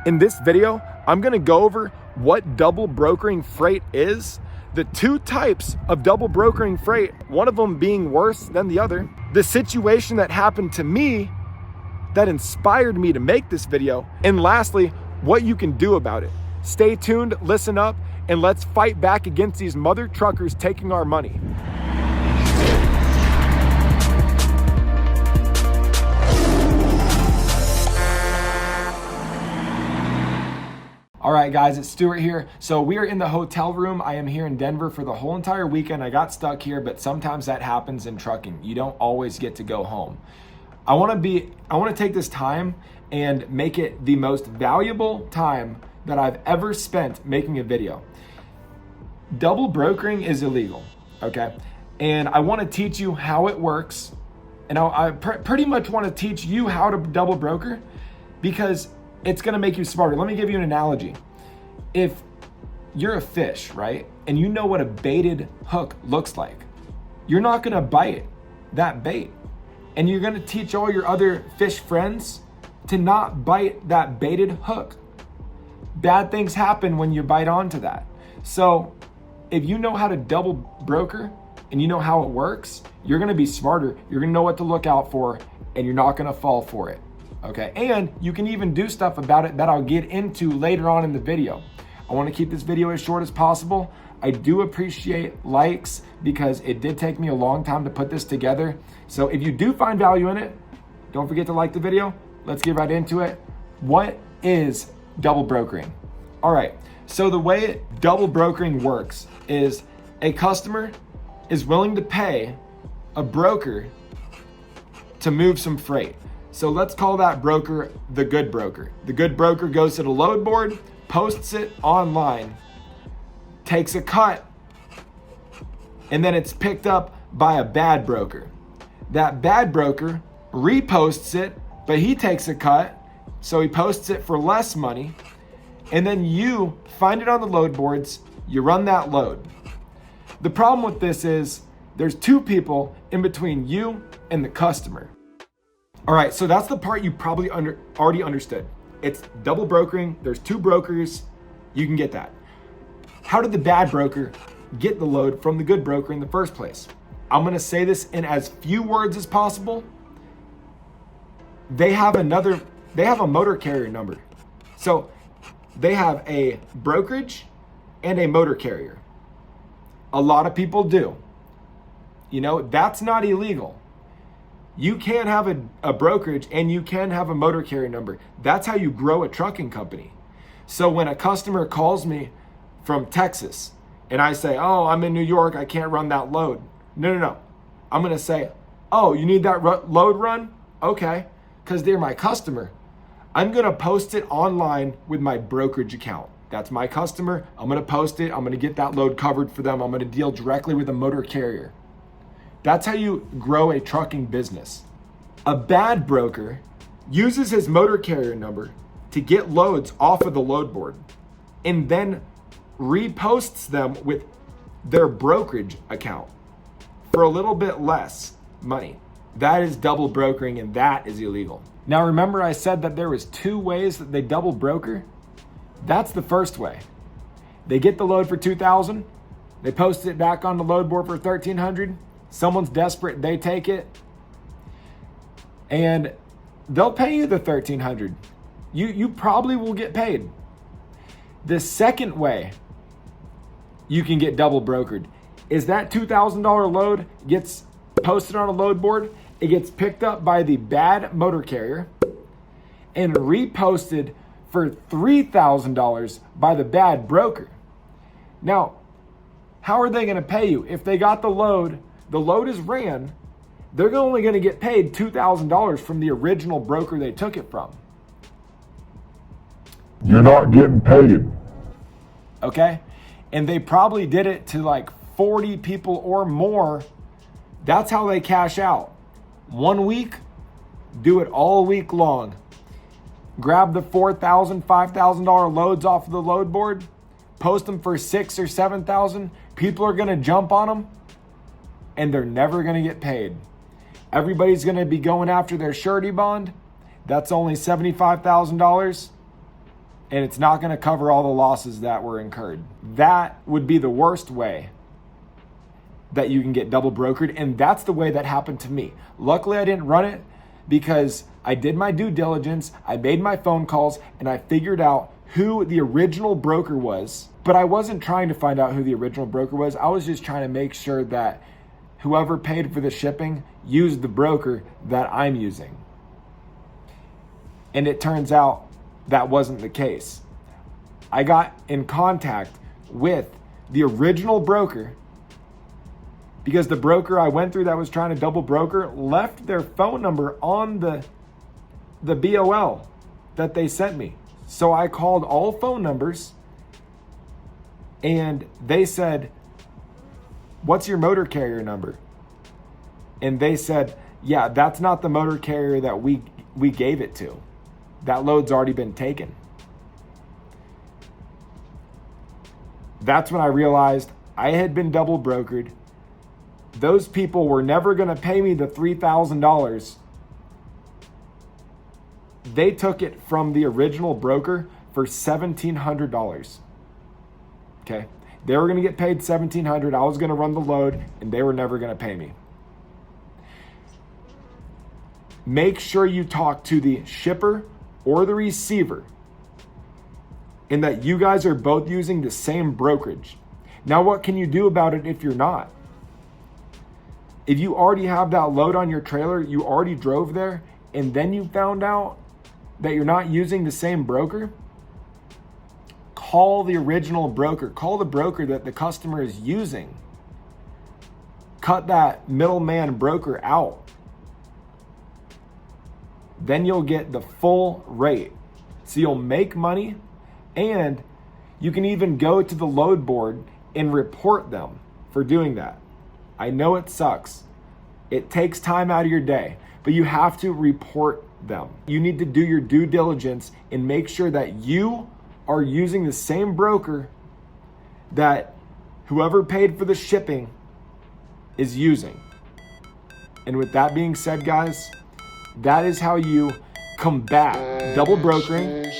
In this video, I'm gonna go over what double brokering freight is, the two types of double brokering freight, one of them being worse than the other, the situation that happened to me that inspired me to make this video, and lastly, what you can do about it. Stay tuned, listen up, and let's fight back against these mother truckers taking our money. All right, guys, it's Stuart here. So we are in the hotel room. I am here in Denver for the whole entire weekend. I got stuck here, but sometimes that happens in trucking. You don't always get to go home. I want to take this time and make it the most valuable time that I've ever spent making a video. Double brokering is illegal, okay? And I want to teach you how it works. And I pretty much want to teach you how to double broker because it's gonna make you smarter. Let me give you an analogy. If you're a fish, right? And you know what a baited hook looks like, you're not gonna bite that bait. And you're gonna teach all your other fish friends to not bite that baited hook. Bad things happen when you bite onto that. So if you know how to double broker and you know how it works, you're gonna be smarter. You're gonna know what to look out for and you're not gonna fall for it. Okay, and you can even do stuff about it that I'll get into later on in the video. I want to keep this video as short as possible. I do appreciate likes because it did take me a long time to put this together. So if you do find value in it, don't forget to like the video. Let's get right into it. What is double brokering? All right, so the way double brokering works is a customer is willing to pay a broker to move some freight. So let's call that broker the good broker. The good broker goes to the load board, posts it online, takes a cut, and then it's picked up by a bad broker. That bad broker reposts it, but he takes a cut, so he posts it for less money, and then you find it on the load boards, you run that load. The problem with this is there's two people in between you and the customer. All right, so that's the part you probably already understood. It's double brokering. There's two brokers. You can get that. How did the bad broker get the load from the good broker in the first place? I'm gonna say this in as few words as possible. They have a motor carrier number. So they have a brokerage and a motor carrier. A lot of people do. You know, that's not illegal. You can have a brokerage and you can have a motor carrier number. That's how you grow a trucking company. So when a customer calls me from Texas and I say, oh, I'm in New York, I can't run that load. No. I'm gonna say, oh, you need that load run? Okay, because they're my customer. I'm gonna post it online with my brokerage account. That's my customer. I'm gonna post it. I'm gonna get that load covered for them. I'm gonna deal directly with a motor carrier. That's how you grow a trucking business. A bad broker uses his motor carrier number to get loads off of the load board and then reposts them with their brokerage account for a little bit less money. That is double brokering and that is illegal. Now remember I said that there was two ways that they double broker? That's the first way. They get the load for $2,000, they post it back on the load board for $1,300. Someone's desperate, they take it, and they'll pay you the $1,300. You probably will get paid. The second way you can get double brokered is that $2,000 load gets posted on a load board, it gets picked up by the bad motor carrier and reposted for $3,000 by the bad broker. Now, how are they gonna pay you? If they got the load is ran, they're only going to get paid $2,000 from the original broker they took it from. You're not getting paid. Okay? And they probably did it to like 40 people or more. That's how they cash out. 1 week, do it all week long. Grab the $4,000, $5,000 loads off of the load board, post them for $6,000 or $7,000. People are going to jump on them. And they're never going to get paid. Everybody's going to be going after their surety bond. That's only $75,000. and it's not going to cover all the losses that were incurred. That would be the worst way that you can get double brokered, and that's the way that happened to me. Luckily, I didn't run it because I did my due diligence, I made my phone calls, and I figured out who the original broker was. But I wasn't trying to find out who the original broker was. I was just trying to make sure that whoever paid for the shipping used the broker that I'm using. And it turns out that wasn't the case. I got in contact with the original broker because the broker I went through that was trying to double broker left their phone number on the BOL that they sent me. So I called all phone numbers and they said, "What's your motor carrier number?" And they said, "Yeah, that's not the motor carrier that we gave it to. That load's already been taken." That's when I realized I had been double brokered. Those people were never going to pay me the $3,000. They took it from the original broker for $1,700. Okay? They were going to get paid $1,700. I was going to run the load, and they were never going to pay me. Make sure you talk to the shipper or the receiver and that you guys are both using the same brokerage. Now, what can you do about it if you're not? If you already have that load on your trailer, you already drove there, and then you found out that you're not using the same broker, call the original broker. Call the broker that the customer is using. Cut that middleman broker out. Then you'll get the full rate. So you'll make money, and you can even go to the load board and report them for doing that. I know it sucks. It takes time out of your day, but you have to report them. You need to do your due diligence and make sure that you are using the same broker that whoever paid for the shipping is using. And with that being said, guys, that is how you combat double brokering